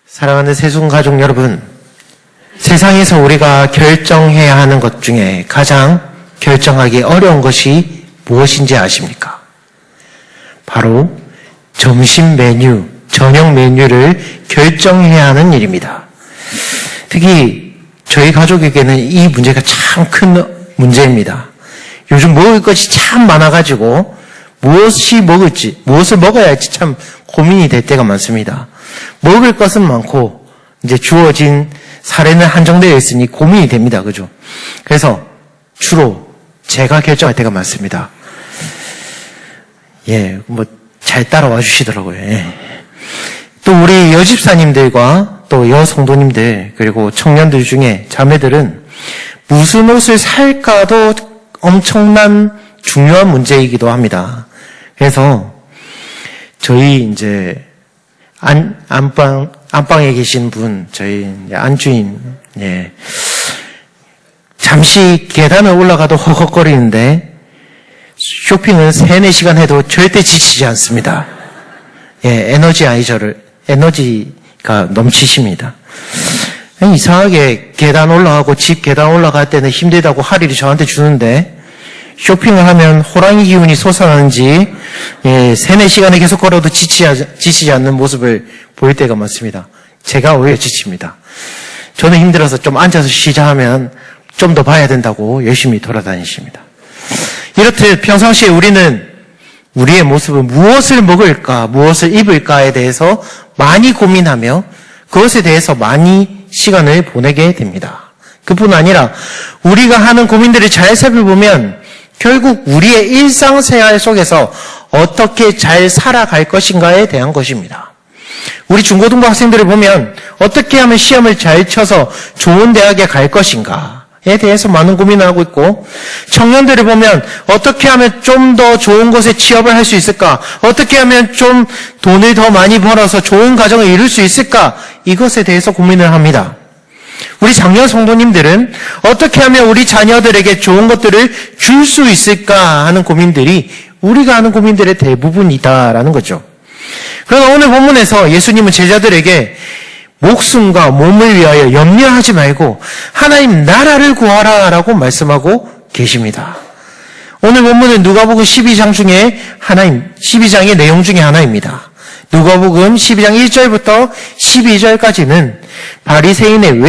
사랑하는 세순가족 여러분, 세상에서 우리가 결정해야 하는 것 중에 가장 결정하기 어려운 것이 무엇인지 아십니까? 바로 점심 메뉴, 저녁 메뉴를 결정해야 하는 일입니다. 특히 저희 가족에게는 이 문제가 참 큰 문제입니다. 요즘 먹을 것이 참 많아가지고 무엇을 먹어야 할지 참 고민이 될 때가 많습니다. 먹을 것은 많고 이제 주어진 사례는 한정되어 있으니 고민이 됩니다. 그죠? 그래서 주로 제가 결정할 때가 많습니다. 잘 따라와 주시더라고요. 또 우리 여집사님들과 또 여성도님들 그리고 청년들 중에 자매들은 무슨 옷을 살까도 엄청난 중요한 문제이기도 합니다. 그래서 저희 이제 안방에 계신 분, 저희 안주인, 잠시 계단을 올라가도 허걱거리는데 쇼핑은 3-4시간 해도 절대 지치지 않습니다. 에너지가 넘치십니다. 이상하게 계단 올라가고 집 계단 올라갈 때는 힘들다고 할일이 저한테 주는데 쇼핑을 하면 호랑이 기운이 솟아나는지 3-4시간에 계속 걸어도 지치지 않는 모습을 보일 때가 많습니다. 제가 오히려 지칩니다. 저는 힘들어서 좀 앉아서 쉬자 하면 좀 더 봐야 된다고 열심히 돌아다니십니다. 이렇듯 평상시에 우리는 우리의 모습은 무엇을 먹을까, 무엇을 입을까에 대해서 많이 고민하며 그것에 대해서 많이 시간을 보내게 됩니다. 그뿐 아니라 우리가 하는 고민들을 잘 살펴보면 결국 우리의 일상생활 속에서 어떻게 잘 살아갈 것인가에 대한 것입니다. 우리 중고등부 학생들을 보면 어떻게 하면 시험을 잘 쳐서 좋은 대학에 갈 것인가에 대해서 많은 고민을 하고 있고, 청년들을 보면 어떻게 하면 좀 더 좋은 곳에 취업을 할 수 있을까, 어떻게 하면 좀 돈을 더 많이 벌어서 좋은 가정을 이룰 수 있을까, 이것에 대해서 고민을 합니다. 우리 장년 성도님들은 어떻게 하면 우리 자녀들에게 좋은 것들을 줄 수 있을까 하는 고민들이 우리가 하는 고민들의 대부분이다라는 거죠. 그러나 오늘 본문에서 예수님은 제자들에게 목숨과 몸을 위하여 염려하지 말고 하나님 나라를 구하라 라고 말씀하고 계십니다. 오늘 본문은 누가복음 12장 중에 12장의 내용 중에 하나입니다. 누가복음 12장 1절부터 12절까지는 바리새인의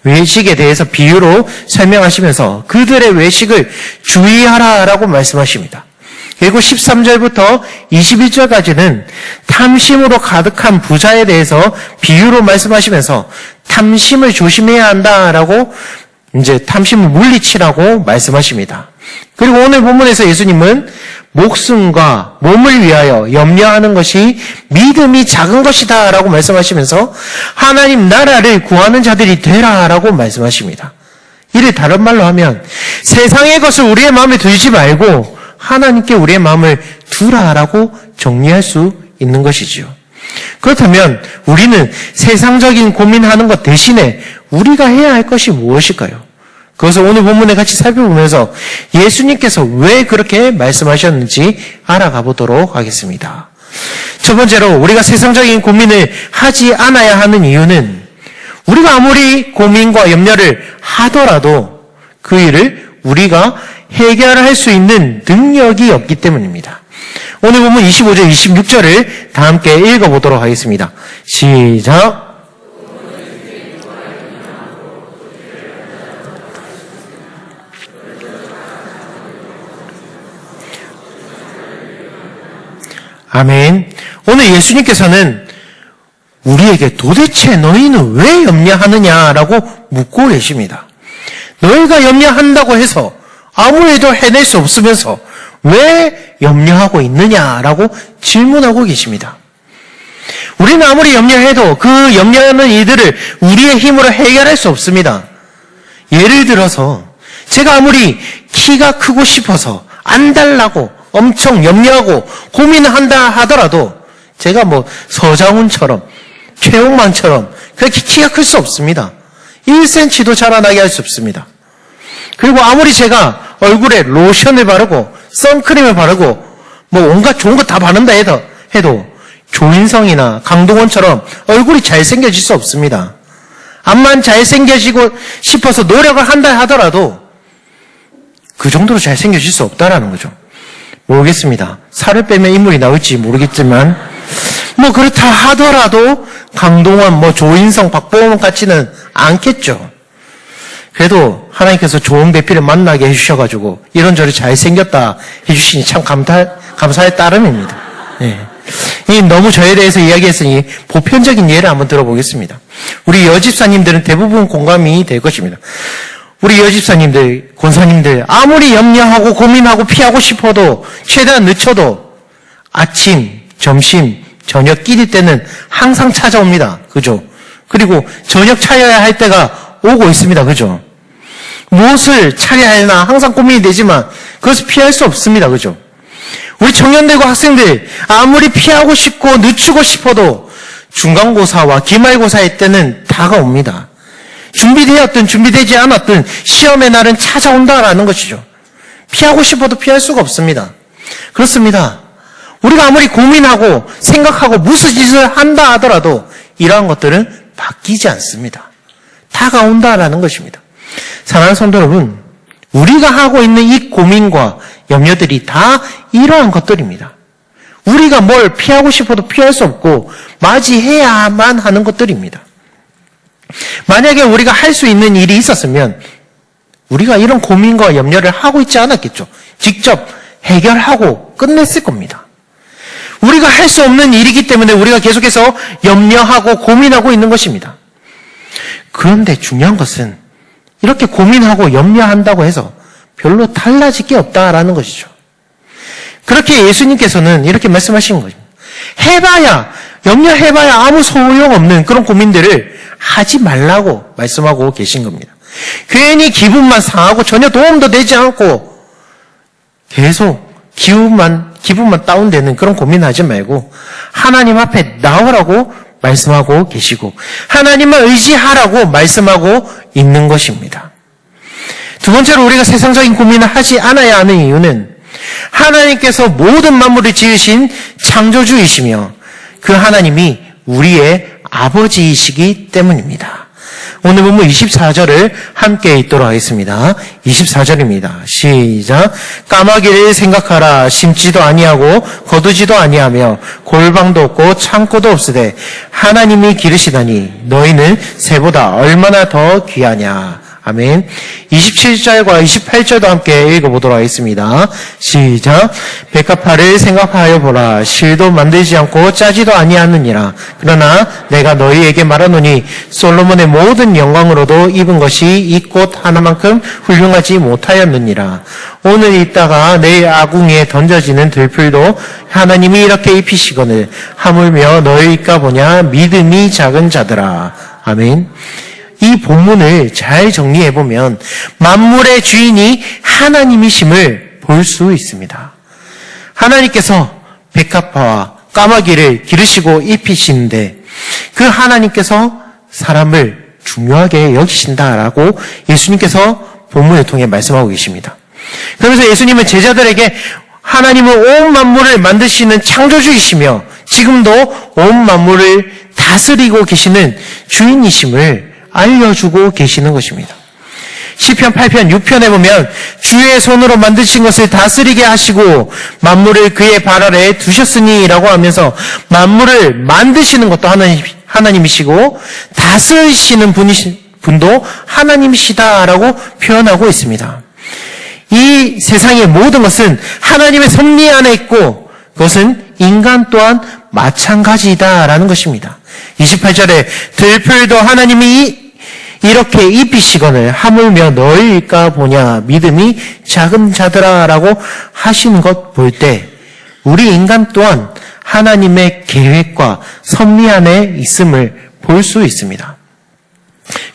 외식에 대해서 비유로 설명하시면서 그들의 외식을 주의하라라고 말씀하십니다. 그리고 13절부터 21절까지는 탐심으로 가득한 부자에 대해서 비유로 말씀하시면서 탐심을 조심해야 한다라고 이제 탐심을 물리치라고 말씀하십니다. 그리고 오늘 본문에서 예수님은 목숨과 몸을 위하여 염려하는 것이 믿음이 작은 것이다 라고 말씀하시면서 하나님 나라를 구하는 자들이 되라 라고 말씀하십니다. 이를 다른 말로 하면 세상의 것을 우리의 마음에 두지 말고 하나님께 우리의 마음을 두라라고 정리할 수 있는 것이지요. 그렇다면 우리는 세상적인 고민하는 것 대신에 우리가 해야 할 것이 무엇일까요? 그것을 오늘 본문에 같이 살펴보면서 예수님께서 왜 그렇게 말씀하셨는지 알아가 보도록 하겠습니다. 첫 번째로 우리가 세상적인 고민을 하지 않아야 하는 이유는 우리가 아무리 고민과 염려를 하더라도 그 일을 우리가 해결할 수 있는 능력이 없기 때문입니다. 오늘 본문 25절, 26절을 다 함께 읽어보도록 하겠습니다. 시작! 아멘. 오늘 예수님께서는 우리에게 도대체 너희는 왜 염려하느냐라고 묻고 계십니다. 너희가 염려한다고 해서 아무 일도 해낼 수 없으면서 왜 염려하고 있느냐라고 질문하고 계십니다. 우리는 아무리 염려해도 그 염려하는 일들을 우리의 힘으로 해결할 수 없습니다. 예를 들어서 제가 아무리 키가 크고 싶어서 안달나고 엄청 염려하고 고민을 한다 하더라도 제가 서장훈처럼 최홍만처럼 그렇게 키가 클 수 없습니다. 1cm도 자라나게 할 수 없습니다. 그리고 아무리 제가 얼굴에 로션을 바르고 선크림을 바르고 온갖 좋은 거 다 바른다 해도 조인성이나 강동원처럼 얼굴이 잘생겨질 수 없습니다. 암만 잘생겨지고 싶어서 노력을 한다 하더라도 그 정도로 잘생겨질 수 없다라는 거죠. 모르겠습니다. 살을 빼면 인물이 나올지 모르겠지만 뭐 그렇다 하더라도 강동원, 조인성, 박보검 같지는 않겠죠. 그래도 하나님께서 좋은 배필을 만나게 해주셔가지고 이런저런 잘생겼다 해주시니 참 감사의 따름입니다. 네. 너무 저에 대해서 이야기했으니 보편적인 예를 한번 들어보겠습니다. 우리 여집사님들은 대부분 공감이 될 것입니다. 우리 여집사님들, 권사님들 아무리 염려하고 고민하고 피하고 싶어도 최대한 늦춰도 아침, 점심, 저녁 끼리 때는 항상 찾아옵니다. 그죠? 그리고 저녁 차려야 할 때가 오고 있습니다. 그죠? 무엇을 차려야 하나 항상 고민이 되지만 그것을 피할 수 없습니다. 그죠? 우리 청년들과 학생들 아무리 피하고 싶고 늦추고 싶어도 중간고사와 기말고사의 때는 다가옵니다. 준비되었든 준비되지 않았든 시험의 날은 찾아온다라는 것이죠. 피하고 싶어도 피할 수가 없습니다. 그렇습니다. 우리가 아무리 고민하고 생각하고 무슨 짓을 한다 하더라도 이러한 것들은 바뀌지 않습니다. 다가온다라는 것입니다. 사랑하는 성도 여러분, 우리가 하고 있는 이 고민과 염려들이 다 이러한 것들입니다. 우리가 뭘 피하고 싶어도 피할 수 없고 맞이해야만 하는 것들입니다. 만약에 우리가 할 수 있는 일이 있었으면 우리가 이런 고민과 염려를 하고 있지 않았겠죠. 직접 해결하고 끝냈을 겁니다. 우리가 할 수 없는 일이기 때문에 우리가 계속해서 염려하고 고민하고 있는 것입니다. 그런데 중요한 것은 이렇게 고민하고 염려한다고 해서 별로 달라질 게 없다라는 것이죠. 그렇게 예수님께서는 이렇게 말씀하시는 거죠. 염려해봐야 아무 소용없는 그런 고민들을 하지 말라고 말씀하고 계신 겁니다. 괜히 기분만 상하고 전혀 도움도 되지 않고 계속 기분만 다운되는 그런 고민하지 말고 하나님 앞에 나오라고 말씀하고 계시고 하나님만 의지하라고 말씀하고 있는 것입니다. 두 번째로 우리가 세상적인 고민을 하지 않아야 하는 이유는 하나님께서 모든 만물을 지으신 창조주이시며 그 하나님이 우리의 아버지이시기 때문입니다. 오늘 본문 24절을 함께 읽도록 하겠습니다. 24절입니다. 시작. 까마귀를 생각하라. 심지도 아니하고 거두지도 아니하며 골방도 없고 창고도 없으되 하나님이 기르시다니 너희는 새보다 얼마나 더 귀하냐. 아멘. 27절과 28절도 함께 읽어보도록 하겠습니다. 시작. 백합화를 생각하여 보라. 실도 만들지 않고 짜지도 아니하느니라. 그러나 내가 너희에게 말하노니 솔로몬의 모든 영광으로도 입은 것이 이 꽃 하나만큼 훌륭하지 못하였느니라. 오늘 있다가 내일 아궁이에 던져지는 들풀도 하나님이 이렇게 입히시거늘 하물며 너희일까 보냐 믿음이 작은 자들아. 아멘. 이 본문을 잘 정리해보면 만물의 주인이 하나님이심을 볼 수 있습니다. 하나님께서 백합화와 까마귀를 기르시고 입히시는데 그 하나님께서 사람을 중요하게 여기신다라고 예수님께서 본문을 통해 말씀하고 계십니다. 그러면서 예수님은 제자들에게 하나님은 온 만물을 만드시는 창조주이시며 지금도 온 만물을 다스리고 계시는 주인이심을 알려주고 계시는 것입니다. 시편 8편 6편에 보면 주의 손으로 만드신 것을 다스리게 하시고 만물을 그의 발 아래에 두셨으니 라고 하면서 만물을 만드시는 것도 하나님이시고 다스리시는 분도 하나님이시다라고 표현하고 있습니다. 이 세상의 모든 것은 하나님의 섭리 안에 있고 그것은 인간 또한 마찬가지다라는 것입니다. 28절에 들풀도 하나님이 이렇게 입히시거늘 하물며 너희일까 보냐 믿음이 작은 자들아 라고 하시는 것 볼 때 우리 인간 또한 하나님의 계획과 섭리 안에 있음을 볼 수 있습니다.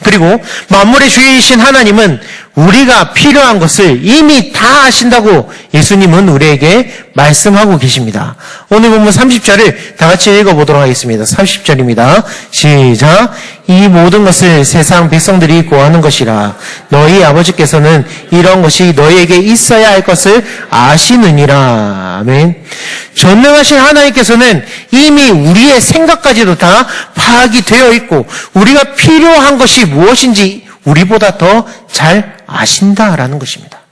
그리고 만물의 주인이신 하나님은 우리가 필요한 것을 이미 다 아신다고 예수님은 우리에게 말씀하고 계십니다. 오늘 본문 30절을 다 같이 읽어보도록 하겠습니다. 30절입니다. 시작. 이 모든 것을 세상 백성들이 구하는 것이라. 너희 아버지께서는 이런 것이 너희에게 있어야 할 것을 아시느니라. 아멘. 전능하신 하나님께서는 이미 우리의 생각까지도 다 파악이 되어 있고 우리가 필요한 것이 무엇인지 우리보다 더 잘 아신다라는 것입니다.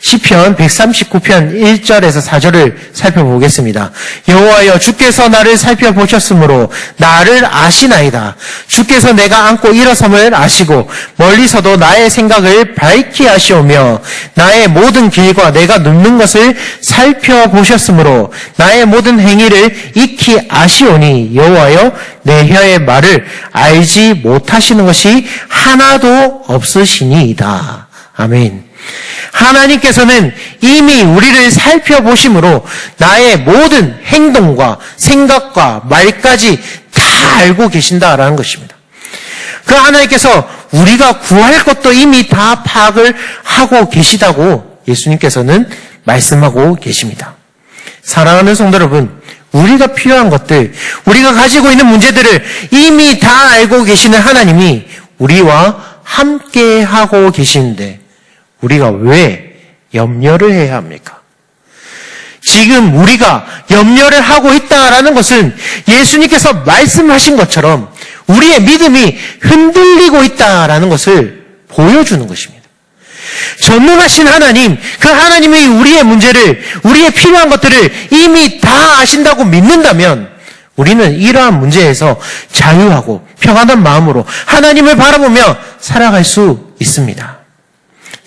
시편 139편 1절에서 4절을 살펴보겠습니다. 여호와여 주께서 나를 살펴보셨으므로 나를 아시나이다. 주께서 내가 앉고 일어섬을 아시고 멀리서도 나의 생각을 밝히 아시오며 나의 모든 길과 내가 눕는 것을 살펴보셨으므로 나의 모든 행위를 익히 아시오니 여호와여 내 혀의 말을 알지 못하시는 것이 하나도 없으시니이다. 아멘. 하나님께서는 이미 우리를 살펴보심으로 나의 모든 행동과 생각과 말까지 다 알고 계신다라는 것입니다. 그 하나님께서 우리가 구할 것도 이미 다 파악을 하고 계시다고 예수님께서는 말씀하고 계십니다. 사랑하는 성도 여러분, 우리가 필요한 것들, 우리가 가지고 있는 문제들을 이미 다 알고 계시는 하나님이 우리와 함께 하고 계시는데 우리가 왜 염려를 해야 합니까? 지금 우리가 염려를 하고 있다라는 것은 예수님께서 말씀하신 것처럼 우리의 믿음이 흔들리고 있다라는 것을 보여주는 것입니다. 전능하신 하나님, 그 하나님이 우리의 문제를, 우리의 필요한 것들을 이미 다 아신다고 믿는다면 우리는 이러한 문제에서 자유하고 평안한 마음으로 하나님을 바라보며 살아갈 수 있습니다.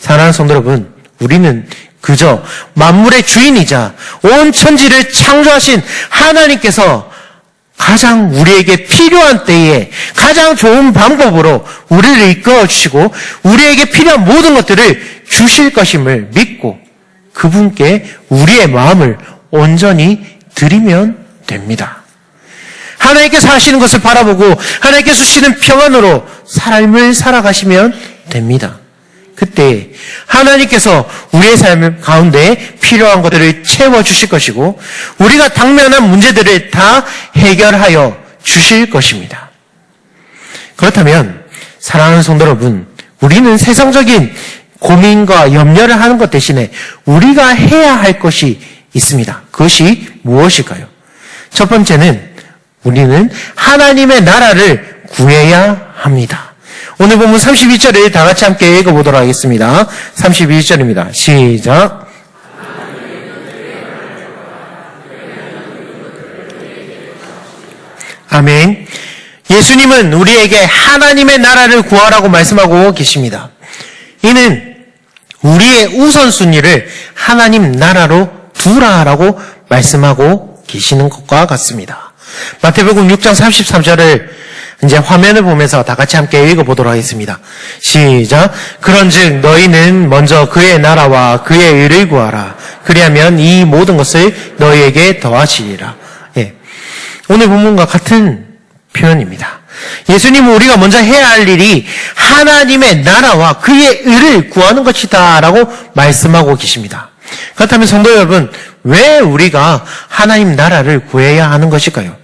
사랑하는 성도 여러분, 우리는 그저 만물의 주인이자 온 천지를 창조하신 하나님께서 가장 우리에게 필요한 때에 가장 좋은 방법으로 우리를 이끌어 주시고 우리에게 필요한 모든 것들을 주실 것임을 믿고 그분께 우리의 마음을 온전히 드리면 됩니다. 하나님께서 하시는 것을 바라보고 하나님께서 주시는 평안으로 삶을 살아가시면 됩니다. 그때 하나님께서 우리의 삶 가운데 필요한 것들을 채워주실 것이고 우리가 당면한 문제들을 다 해결하여 주실 것입니다. 그렇다면 사랑하는 성도 여러분, 우리는 세상적인 고민과 염려를 하는 것 대신에 우리가 해야 할 것이 있습니다. 그것이 무엇일까요? 첫 번째는 우리는 하나님의 나라를 구해야 합니다. 오늘 본문 32절을 다 같이 함께 읽어보도록 하겠습니다. 31절입니다. 시작. 아멘. 예수님은 우리에게 하나님의 나라를 구하라고 말씀하고 계십니다. 이는 우리의 우선순위를 하나님 나라로 두라라고 말씀하고 계시는 것과 같습니다. 마태복음 6장 33절을 이제 화면을 보면서 다 같이 함께 읽어보도록 하겠습니다. 시작. 그런즉 너희는 먼저 그의 나라와 그의 의를 구하라. 그리하면 이 모든 것을 너희에게 더하시리라. 예. 오늘 본문과 같은 표현입니다. 예수님은 우리가 먼저 해야 할 일이 하나님의 나라와 그의 의를 구하는 것이다 라고 말씀하고 계십니다. 그렇다면 성도 여러분, 왜 우리가 하나님 나라를 구해야 하는 것일까요?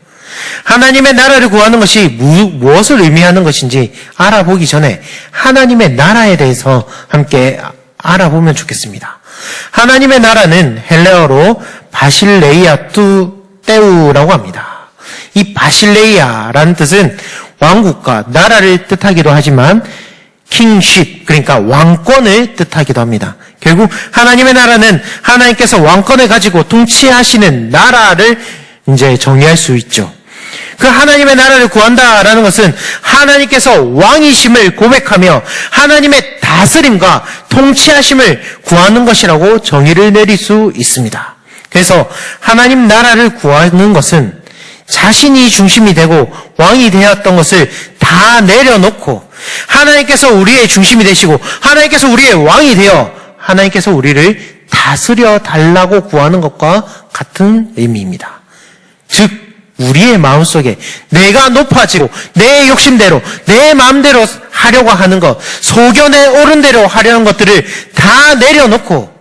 하나님의 나라를 구하는 것이 무엇을 의미하는 것인지 알아보기 전에 하나님의 나라에 대해서 함께 알아보면 좋겠습니다. 하나님의 나라는 헬레어로 바실레이아 떼우라고 합니다. 이 바실레이아라는 뜻은 왕국과 나라를 뜻하기도 하지만 킹십, 그러니까 왕권을 뜻하기도 합니다. 결국 하나님의 나라는 하나님께서 왕권을 가지고 통치하시는 나라를 이제 정의할 수 있죠. 그 하나님의 나라를 구한다라는 것은 하나님께서 왕이심을 고백하며 하나님의 다스림과 통치하심을 구하는 것이라고 정의를 내릴 수 있습니다. 그래서 하나님 나라를 구하는 것은 자신이 중심이 되고 왕이 되었던 것을 다 내려놓고 하나님께서 우리의 중심이 되시고 하나님께서 우리의 왕이 되어 하나님께서 우리를 다스려 달라고 구하는 것과 같은 의미입니다. 즉 우리의 마음속에 내가 높아지고 내 욕심대로 내 마음대로 하려고 하는 것, 소견에 옳은 대로 하려는 것들을 다 내려놓고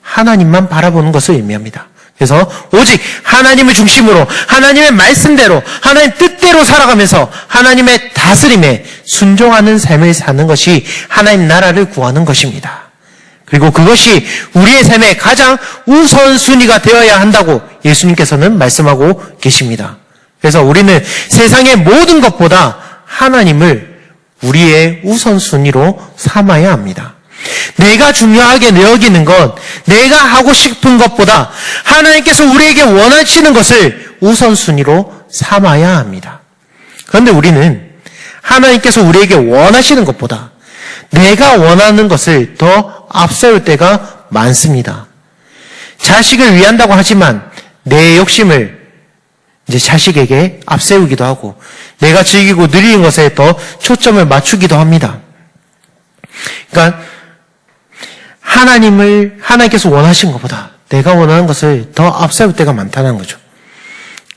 하나님만 바라보는 것을 의미합니다. 그래서 오직 하나님을 중심으로 하나님의 말씀대로 하나님 뜻대로 살아가면서 하나님의 다스림에 순종하는 삶을 사는 것이 하나님 나라를 구하는 것입니다. 그리고 그것이 우리의 삶의 가장 우선순위가 되어야 한다고 예수님께서는 말씀하고 계십니다. 그래서 우리는 세상의 모든 것보다 하나님을 우리의 우선순위로 삼아야 합니다. 내가 중요하게 여기는 것, 내가 하고 싶은 것보다 하나님께서 우리에게 원하시는 것을 우선순위로 삼아야 합니다. 그런데 우리는 하나님께서 우리에게 원하시는 것보다 내가 원하는 것을 더 앞세울 때가 많습니다. 자식을 위한다고 하지만 내 욕심을 이제 자식에게 앞세우기도 하고 내가 즐기고 누리는 것에 더 초점을 맞추기도 합니다. 그러니까 하나님께서 원하신 것보다 내가 원하는 것을 더 앞세울 때가 많다는 거죠.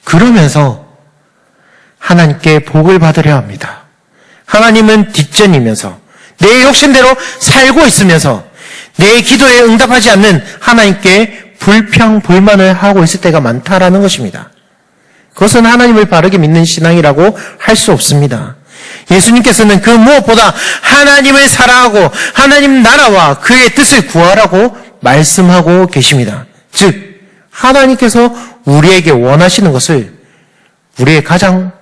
그러면서 하나님께 복을 받으려 합니다. 하나님은 뒷전이면서 내 욕심대로 살고 있으면서 내 기도에 응답하지 않는 하나님께 불평불만을 하고 있을 때가 많다라는 것입니다. 그것은 하나님을 바르게 믿는 신앙이라고 할 수 없습니다. 예수님께서는 그 무엇보다 하나님을 사랑하고 하나님 나라와 그의 뜻을 구하라고 말씀하고 계십니다. 즉 하나님께서 우리에게 원하시는 것을 우리의 가장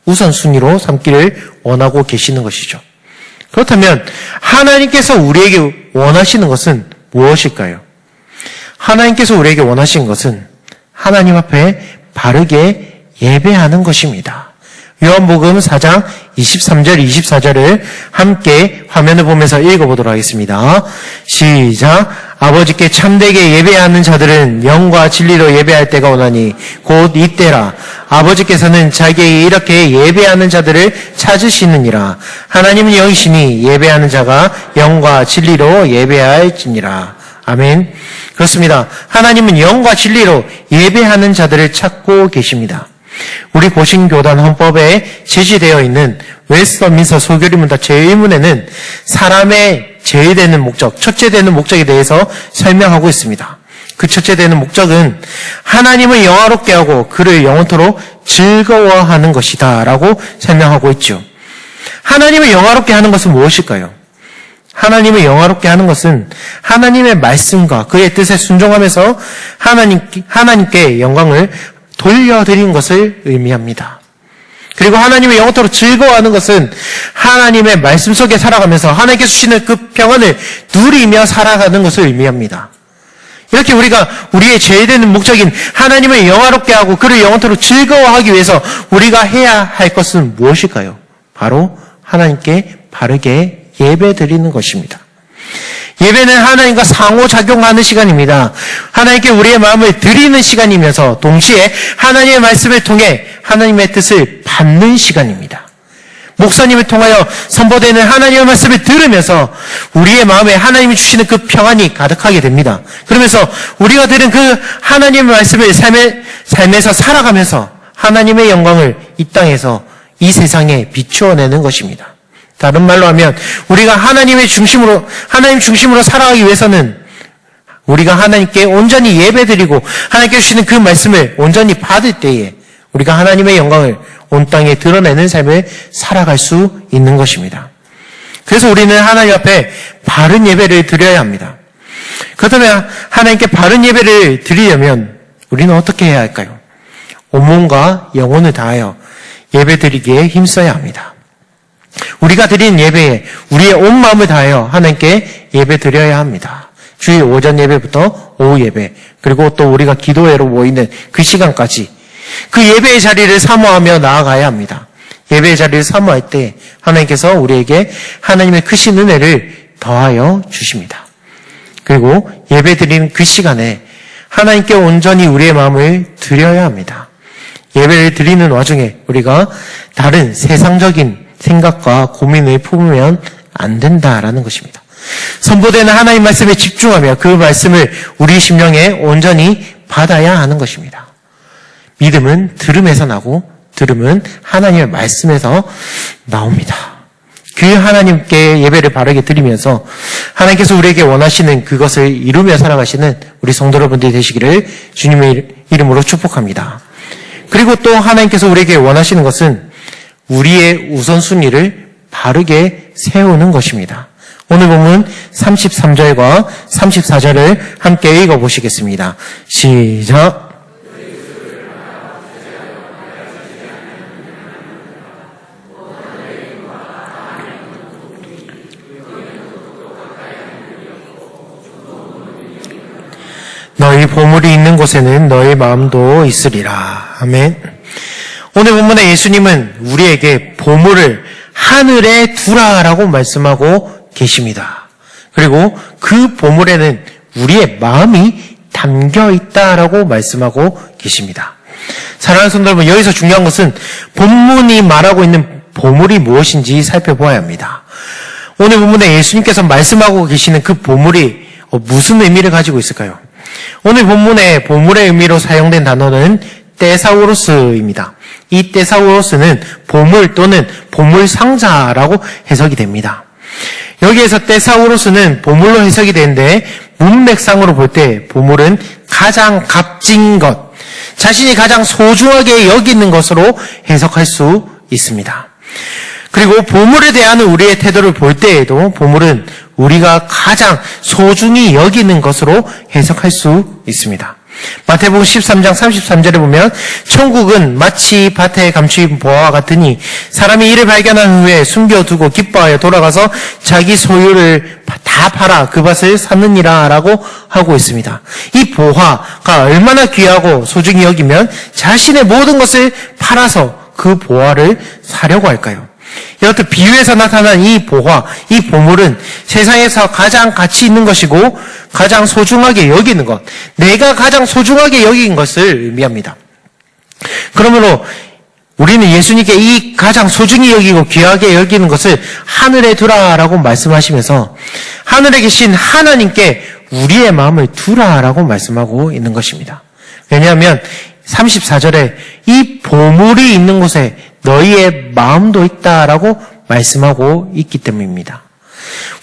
우선순위로 삼기를 원하고 계시는 것이죠. 그렇다면 하나님께서 우리에게 원하시는 것은 무엇일까요? 하나님께서 우리에게 원하시는 것은 하나님 앞에 바르게 예배하는 것입니다. 요한복음 4장 23절, 24절을 함께 화면을 보면서 읽어보도록 하겠습니다. 시작. 아버지께 참되게 예배하는 자들은 영과 진리로 예배할 때가 오나니 곧 이때라. 아버지께서는 자기에게 이렇게 예배하는 자들을 찾으시느니라. 하나님은 영이시니 예배하는 자가 영과 진리로 예배할지니라. 아멘. 그렇습니다. 하나님은 영과 진리로 예배하는 자들을 찾고 계십니다. 우리 고신교단 헌법에 제시되어 있는 웨스트민스터 소결의문답 제1문에는 사람의 제일되는 목적, 첫째 되는 목적에 대해서 설명하고 있습니다. 그 첫째 되는 목적은 하나님을 영화롭게 하고 그를 영원토록 즐거워하는 것이다 라고 설명하고 있죠. 하나님을 영화롭게 하는 것은 무엇일까요? 하나님을 영화롭게 하는 것은 하나님의 말씀과 그의 뜻에 순종하면서 하나님께 영광을 돌려드리는 것을 의미합니다. 그리고 하나님의 영원토록 즐거워하는 것은 하나님의 말씀 속에 살아가면서 하나님께서 주시는 그 평안을 누리며 살아가는 것을 의미합니다. 이렇게 우리가 우리의 제일 되는 목적인 하나님을 영화롭게 하고 그를 영원토록 즐거워하기 위해서 우리가 해야 할 것은 무엇일까요? 바로 하나님께 바르게 예배드리는 것입니다. 예배는 하나님과 상호작용하는 시간입니다. 하나님께 우리의 마음을 드리는 시간이면서 동시에 하나님의 말씀을 통해 하나님의 뜻을 받는 시간입니다. 목사님을 통하여 선포되는 하나님의 말씀을 들으면서 우리의 마음에 하나님이 주시는 그 평안이 가득하게 됩니다. 그러면서 우리가 들은 그 하나님의 말씀을 삶에서 살아가면서 하나님의 영광을 이 땅에서 이 세상에 비추어내는 것입니다. 다른 말로 하면 우리가 하나님 중심으로 살아가기 위해서는 우리가 하나님께 온전히 예배드리고 하나님께 주시는 그 말씀을 온전히 받을 때에 우리가 하나님의 영광을 온 땅에 드러내는 삶을 살아갈 수 있는 것입니다. 그래서 우리는 하나님 앞에 바른 예배를 드려야 합니다. 그렇다면 하나님께 바른 예배를 드리려면 우리는 어떻게 해야 할까요? 온몸과 영혼을 다하여 예배드리기에 힘써야 합니다. 우리가 드리는 예배에 우리의 온 마음을 다하여 하나님께 예배 드려야 합니다. 주일 오전 예배부터 오후 예배, 그리고 또 우리가 기도회로 모이는 그 시간까지 그 예배의 자리를 사모하며 나아가야 합니다. 예배의 자리를 사모할 때 하나님께서 우리에게 하나님의 크신 은혜를 더하여 주십니다. 그리고 예배 드리는 그 시간에 하나님께 온전히 우리의 마음을 드려야 합니다. 예배를 드리는 와중에 우리가 다른 세상적인 생각과 고민을 품으면 안 된다라는 것입니다. 선포되는 하나님 말씀에 집중하며 그 말씀을 우리 심령에 온전히 받아야 하는 것입니다. 믿음은 들음에서 나고 들음은 하나님의 말씀에서 나옵니다. 그 하나님께 예배를 바르게 드리면서 하나님께서 우리에게 원하시는 그것을 이루며 살아가시는 우리 성도 여러분들이 되시기를 주님의 이름으로 축복합니다. 그리고 또 하나님께서 우리에게 원하시는 것은 우리의 우선순위를 바르게 세우는 것입니다. 오늘 본문 33절과 34절을 함께 읽어보시겠습니다. 시작. 너희 보물이 있는 곳에는 너희 마음도 있으리라. 아멘. 오늘 본문에 예수님은 우리에게 보물을 하늘에 두라라고 말씀하고 계십니다. 그리고 그 보물에는 우리의 마음이 담겨 있다라고 말씀하고 계십니다. 사랑하는 성도 여러분, 여기서 중요한 것은 본문이 말하고 있는 보물이 무엇인지 살펴보아야 합니다. 오늘 본문에 예수님께서 말씀하고 계시는 그 보물이 무슨 의미를 가지고 있을까요? 오늘 본문의 보물의 의미로 사용된 단어는 테사우로스입니다. 이 테사우로스는 보물 또는 보물상자라고 해석이 됩니다. 여기에서 테사우로스는 보물로 해석이 되는데 문맥상으로 볼 때 보물은 가장 값진 것, 자신이 가장 소중하게 여기는 것으로 해석할 수 있습니다. 그리고 보물에 대한 우리의 태도를 볼 때에도 보물은 우리가 가장 소중히 여기는 것으로 해석할 수 있습니다. 마태복음 13장 33절에 보면 천국은 마치 밭에 감추인 보화와 같으니 사람이 이를 발견한 후에 숨겨두고 기뻐하여 돌아가서 자기 소유를 다 팔아 그 밭을 샀느니라 라고 하고 있습니다. 이 보화가 얼마나 귀하고 소중히 여기면 자신의 모든 것을 팔아서 그 보화를 사려고 할까요? 이렇듯 비유에서 나타난 이 보화, 이 보물은 세상에서 가장 가치 있는 것이고 가장 소중하게 여기는 것, 내가 가장 소중하게 여긴 것을 의미합니다. 그러므로 우리는 예수님께 이 가장 소중히 여기고 귀하게 여기는 것을 하늘에 두라라고 말씀하시면서 하늘에 계신 하나님께 우리의 마음을 두라라고 말씀하고 있는 것입니다. 왜냐하면 34절에 이 보물이 있는 곳에 너희의 마음도 있다라고 말씀하고 있기 때문입니다.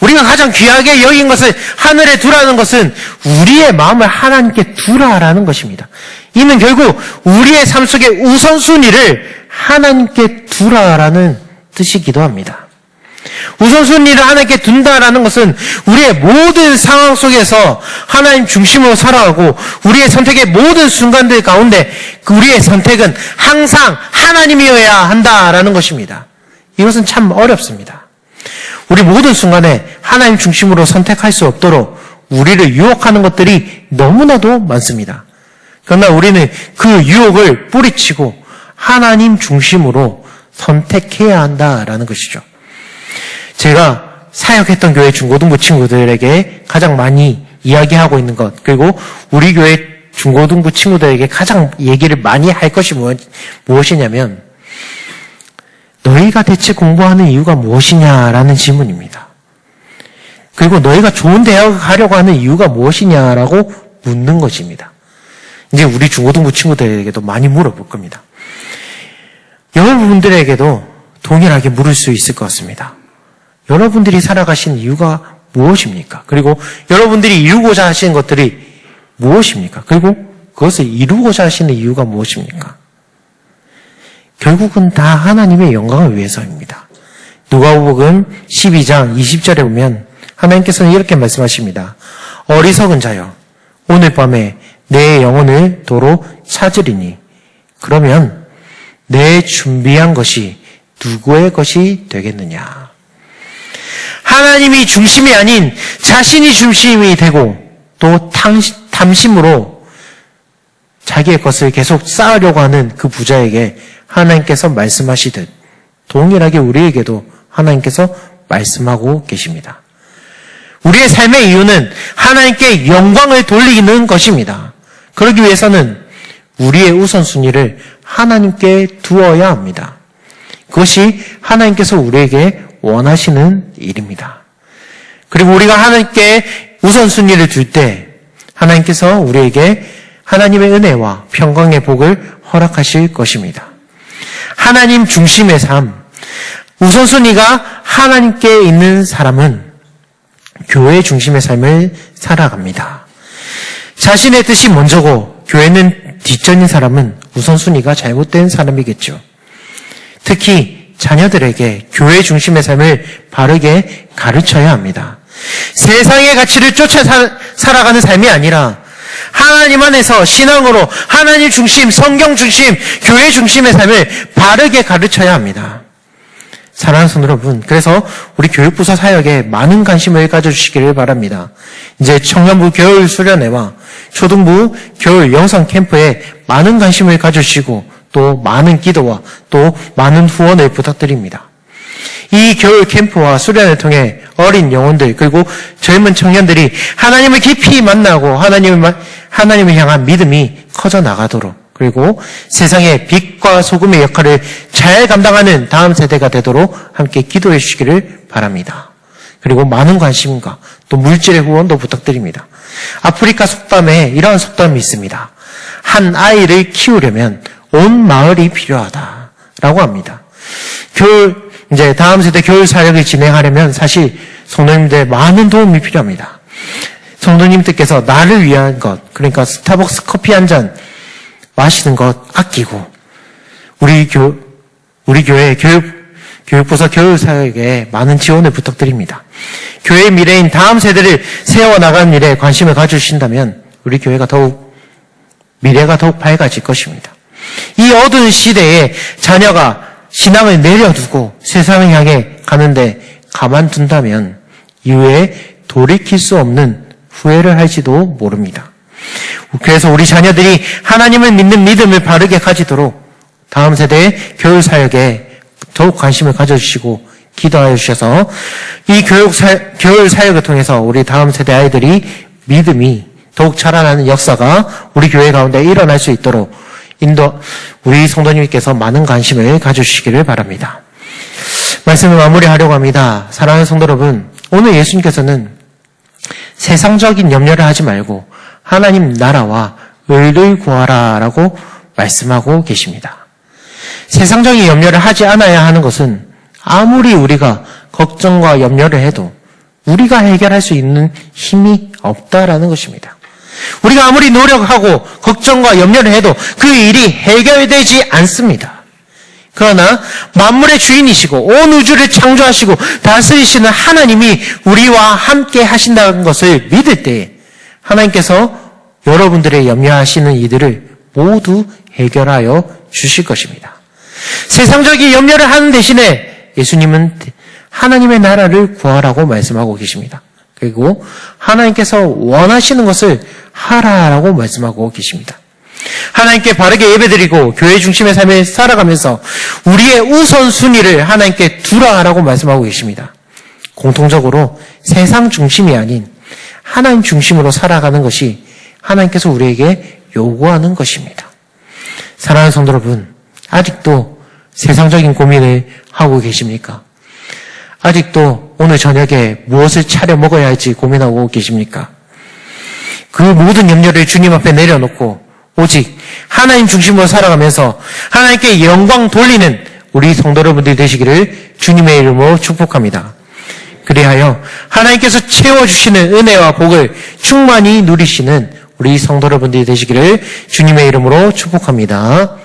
우리가 가장 귀하게 여긴 것을 하늘에 두라는 것은 우리의 마음을 하나님께 두라라는 것입니다. 이는 결국 우리의 삶 속의 우선순위를 하나님께 두라라는 뜻이기도 합니다. 우선순위를 하나님께 둔다라는 것은 우리의 모든 상황 속에서 하나님 중심으로 살아가고 우리의 선택의 모든 순간들 가운데 우리의 선택은 항상 하나님이어야 한다라는 것입니다. 이것은 참 어렵습니다. 우리 모든 순간에 하나님 중심으로 선택할 수 없도록 우리를 유혹하는 것들이 너무나도 많습니다. 그러나 우리는 그 유혹을 뿌리치고 하나님 중심으로 선택해야 한다라는 것이죠. 제가 사역했던 교회 중고등부 친구들에게 가장 많이 이야기하고 있는 것, 그리고 우리 교회 중고등부 친구들에게 가장 얘기를 많이 할 것이 무엇이냐면 너희가 대체 공부하는 이유가 무엇이냐라는 질문입니다. 그리고 너희가 좋은 대학을 가려고 하는 이유가 무엇이냐라고 묻는 것입니다. 이제 우리 중고등부 친구들에게도 많이 물어볼 겁니다. 여러분들에게도 동일하게 물을 수 있을 것 같습니다. 여러분들이 살아가신 이유가 무엇입니까? 그리고 여러분들이 이루고자 하시는 것들이 무엇입니까? 그리고 그것을 이루고자 하시는 이유가 무엇입니까? 결국은 다 하나님의 영광을 위해서입니다. 누가복음 12장 20절에 보면 하나님께서는 이렇게 말씀하십니다. 어리석은 자여, 오늘 밤에 내 영혼을 도로 찾으리니 그러면 내 준비한 것이 누구의 것이 되겠느냐? 하나님이 중심이 아닌 자신이 중심이 되고 또 탐심으로 자기의 것을 계속 쌓으려고 하는 그 부자에게 하나님께서 말씀하시듯 동일하게 우리에게도 하나님께서 말씀하고 계십니다. 우리의 삶의 이유는 하나님께 영광을 돌리는 것입니다. 그러기 위해서는 우리의 우선순위를 하나님께 두어야 합니다. 그것이 하나님께서 우리에게 원하시는 일입니다. 그리고 우리가 하나님께 우선순위를 둘 때 하나님께서 우리에게 하나님의 은혜와 평강의 복을 허락하실 것입니다. 하나님 중심의 삶, 우선순위가 하나님께 있는 사람은 교회 중심의 삶을 살아갑니다. 자신의 뜻이 먼저고 교회는 뒷전인 사람은 우선순위가 잘못된 사람이겠죠. 특히 자녀들에게 교회 중심의 삶을 바르게 가르쳐야 합니다. 세상의 가치를 쫓아 살아가는 삶이 아니라 하나님 안에서 신앙으로 하나님 중심, 성경 중심, 교회 중심의 삶을 바르게 가르쳐야 합니다. 사랑하는 성도 여러분, 그래서 우리 교육부서 사역에 많은 관심을 가져주시기를 바랍니다. 이제 청년부 겨울 수련회와 초등부 겨울 영상 캠프에 많은 관심을 가져주시고 또 많은 기도와 또 많은 후원을 부탁드립니다. 이 겨울 캠프와 수련을 통해 어린 영혼들 그리고 젊은 청년들이 하나님을 깊이 만나고 하나님을 향한 믿음이 커져 나가도록, 그리고 세상의 빛과 소금의 역할을 잘 감당하는 다음 세대가 되도록 함께 기도해 주시기를 바랍니다. 그리고 많은 관심과 또 물질의 후원도 부탁드립니다. 아프리카 속담에 이러한 속담이 있습니다. 한 아이를 키우려면 온 마을이 필요하다라고 합니다. 이제 다음 세대 교육 사역을 진행하려면 사실 성도님들의 많은 도움이 필요합니다. 성도님들께서 나를 위한 것, 그러니까 스타벅스 커피 한 잔 마시는 것 아끼고 우리 교회 교육부서 교육 사역에 많은 지원을 부탁드립니다. 교회의 미래인 다음 세대를 세워나가는 일에 관심을 가져주신다면 우리 교회가 미래가 더욱 밝아질 것입니다. 이 어두운 시대에 자녀가 신앙을 내려두고 세상을 향해 가는데 가만둔다면 이후에 돌이킬 수 없는 후회를 할지도 모릅니다. 그래서 우리 자녀들이 하나님을 믿는 믿음을 바르게 가지도록 다음 세대의 교육 사역에 더욱 관심을 가져주시고 기도하여 주셔서 이 교육 사역을 통해서 우리 다음 세대 아이들이 믿음이 더욱 자라나는 역사가 우리 교회 가운데 일어날 수 있도록 우리 성도님께서 많은 관심을 가져주시기를 바랍니다. 말씀을 마무리하려고 합니다. 사랑하는 성도 여러분, 오늘 예수님께서는 세상적인 염려를 하지 말고 하나님 나라와 의를 구하라 라고 말씀하고 계십니다. 세상적인 염려를 하지 않아야 하는 것은 아무리 우리가 걱정과 염려를 해도 우리가 해결할 수 있는 힘이 없다라는 것입니다. 우리가 아무리 노력하고 걱정과 염려를 해도 그 일이 해결되지 않습니다. 그러나 만물의 주인이시고 온 우주를 창조하시고 다스리시는 하나님이 우리와 함께 하신다는 것을 믿을 때에 하나님께서 여러분들의 염려하시는 이들을 모두 해결하여 주실 것입니다. 세상적인 염려를 하는 대신에 예수님은 하나님의 나라를 구하라고 말씀하고 계십니다. 그리고 하나님께서 원하시는 것을 하라라고 말씀하고 계십니다. 하나님께 바르게 예배드리고 교회 중심의 삶을 살아가면서 우리의 우선순위를 하나님께 두라라고 말씀하고 계십니다. 공통적으로 세상 중심이 아닌 하나님 중심으로 살아가는 것이 하나님께서 우리에게 요구하는 것입니다. 사랑하는 성도 여러분, 아직도 세상적인 고민을 하고 계십니까? 아직도 오늘 저녁에 무엇을 차려 먹어야 할지 고민하고 계십니까? 그 모든 염려를 주님 앞에 내려놓고 오직 하나님 중심으로 살아가면서 하나님께 영광 돌리는 우리 성도 여러분들이 되시기를 주님의 이름으로 축복합니다. 그리하여 하나님께서 채워주시는 은혜와 복을 충만히 누리시는 우리 성도 여러분들이 되시기를 주님의 이름으로 축복합니다.